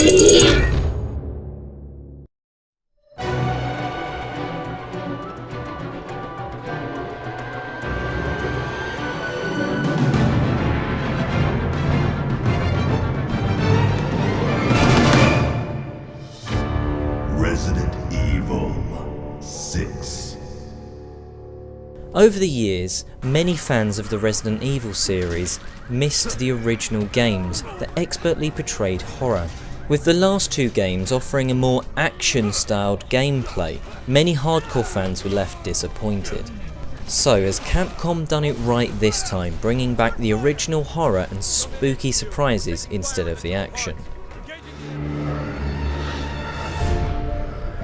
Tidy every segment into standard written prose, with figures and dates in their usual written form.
Resident Evil 6. Over the years, many fans of the Resident Evil series missed the original games that expertly portrayed horror. With the last two games offering a more action-styled gameplay, many hardcore fans were left disappointed. So has Capcom done it right this time, bringing back the original horror and spooky surprises instead of the action?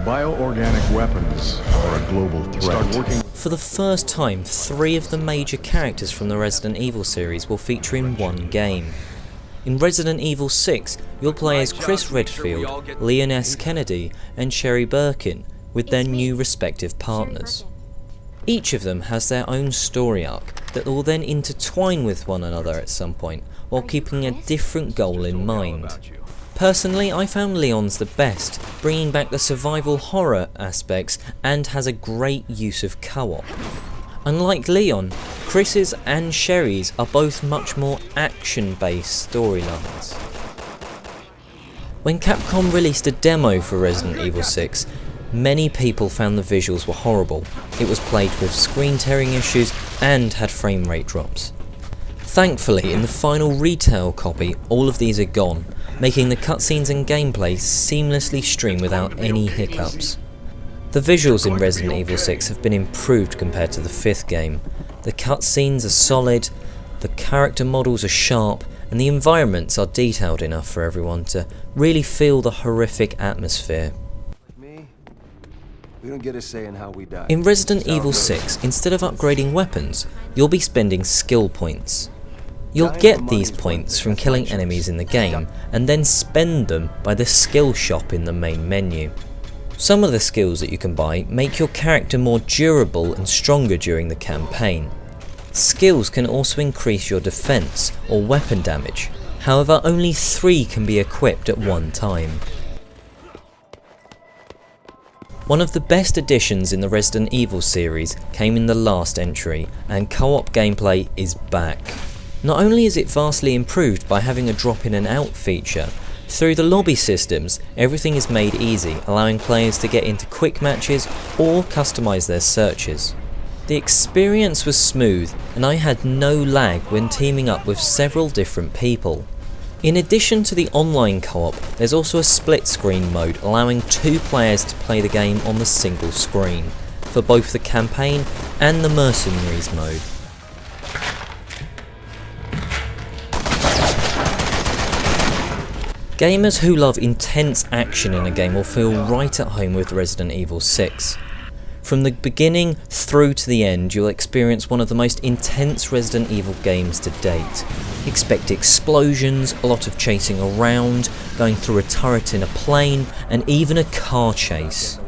Bioorganic weapons are a global threat. For the first time, 3 of the major characters from the Resident Evil series will feature in one game. In Resident Evil 6, you'll play as Chris Redfield, Leon S. Kennedy and Sherry Birkin with their new respective partners. Each of them has their own story arc that will then intertwine with one another at some point, while keeping a different goal in mind. Personally, I found Leon's the best, bringing back the survival horror aspects and has a great use of co-op. Unlike Leon, Chris's and Sherry's are both much more action-based storylines. When Capcom released a demo for Resident Evil 6, many people found the visuals were horrible. It was plagued with screen tearing issues and had frame rate drops. Thankfully, in the final retail copy, all of these are gone, making the cutscenes and gameplay seamlessly stream without any hiccups. The visuals in Resident Evil 6 have been improved compared to the 5th game. The cutscenes are solid, the character models are sharp, and the environments are detailed enough for everyone to really feel the horrific atmosphere. We don't get a say in how we die. In Resident Evil 6, instead of upgrading weapons, you'll be spending skill points. You'll get these points from killing enemies in the game, and then spend them by the skill shop in the main menu. Some of the skills that you can buy make your character more durable and stronger during the campaign. Skills can also increase your defense or weapon damage, however only 3 can be equipped at one time. One of the best additions in the Resident Evil series came in the last entry, and co-op gameplay is back. Not only is it vastly improved by having a drop in and out feature, through the lobby systems everything is made easy, allowing players to get into quick matches or customise their searches. The experience was smooth and I had no lag when teaming up with several different people. In addition to the online co-op, there's also a split screen mode allowing 2 players to play the game on the single screen, for both the campaign and the mercenaries mode. Gamers who love intense action in a game will feel right at home with Resident Evil 6. From the beginning through to the end, you'll experience one of the most intense Resident Evil games to date. Expect explosions, a lot of chasing around, going through a turret in a plane, and even a car chase.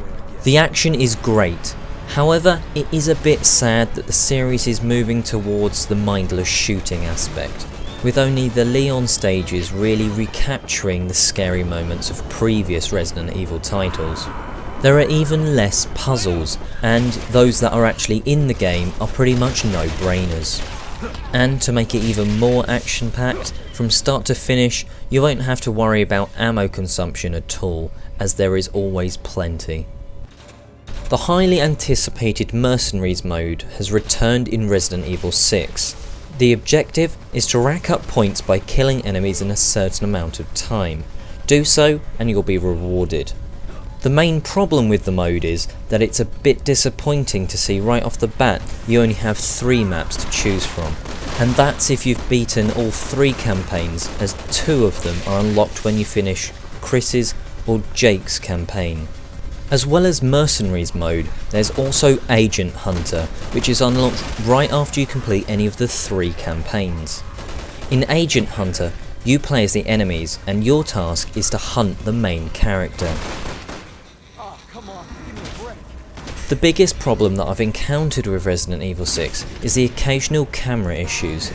The action is great. However, it is a bit sad that the series is moving towards the mindless shooting aspect, with only the Leon stages really recapturing the scary moments of previous Resident Evil titles. There are even less puzzles, and those that are actually in the game are pretty much no-brainers. And to make it even more action-packed, from start to finish, you won't have to worry about ammo consumption at all, as there is always plenty. The highly anticipated Mercenaries mode has returned in Resident Evil 6. The objective is to rack up points by killing enemies in a certain amount of time. Do so and you'll be rewarded. The main problem with the mode is that it's a bit disappointing to see right off the bat you only have 3 maps to choose from, and that's if you've beaten all 3 campaigns, as 2 of them are unlocked when you finish Chris's or Jake's campaign. As well as Mercenaries mode, there's also Agent Hunter, which is unlocked right after you complete any of the 3 campaigns. In Agent Hunter, you play as the enemies and your task is to hunt the main character. The biggest problem that I've encountered with Resident Evil 6 is the occasional camera issues.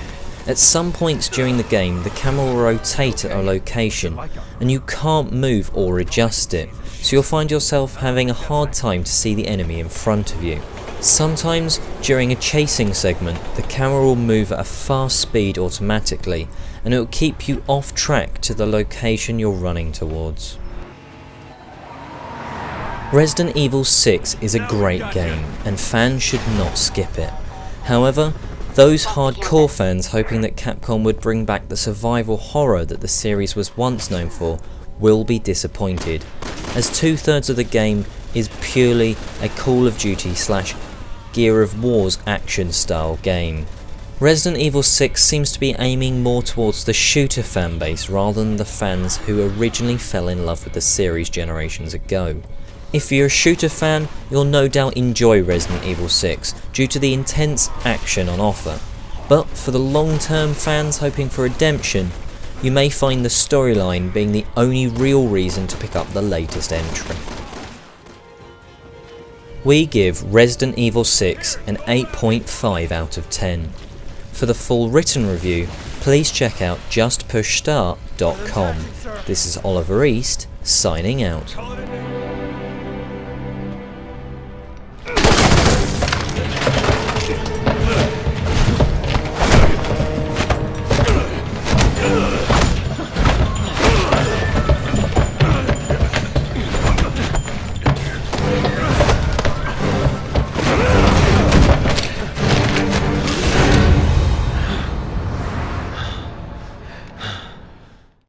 At some points during the game, the camera will rotate at a location, and you can't move or adjust it, so you'll find yourself having a hard time to see the enemy in front of you. Sometimes, during a chasing segment, the camera will move at a fast speed automatically, and it will keep you off track to the location you're running towards. Resident Evil 6 is a great game, and fans should not skip it. However, those hardcore fans hoping that Capcom would bring back the survival horror that the series was once known for will be disappointed, as 2/3 of the game is purely a Call of Duty / Gear of War's action style game. Resident Evil 6 seems to be aiming more towards the shooter fanbase rather than the fans who originally fell in love with the series generations ago. If you're a shooter fan, you'll no doubt enjoy Resident Evil 6 due to the intense action on offer, but for the long-term fans hoping for redemption, you may find the storyline being the only real reason to pick up the latest entry. We give Resident Evil 6 an 8.5 out of 10. For the full written review, please check out justpushstart.com. This is Oliver East, signing out.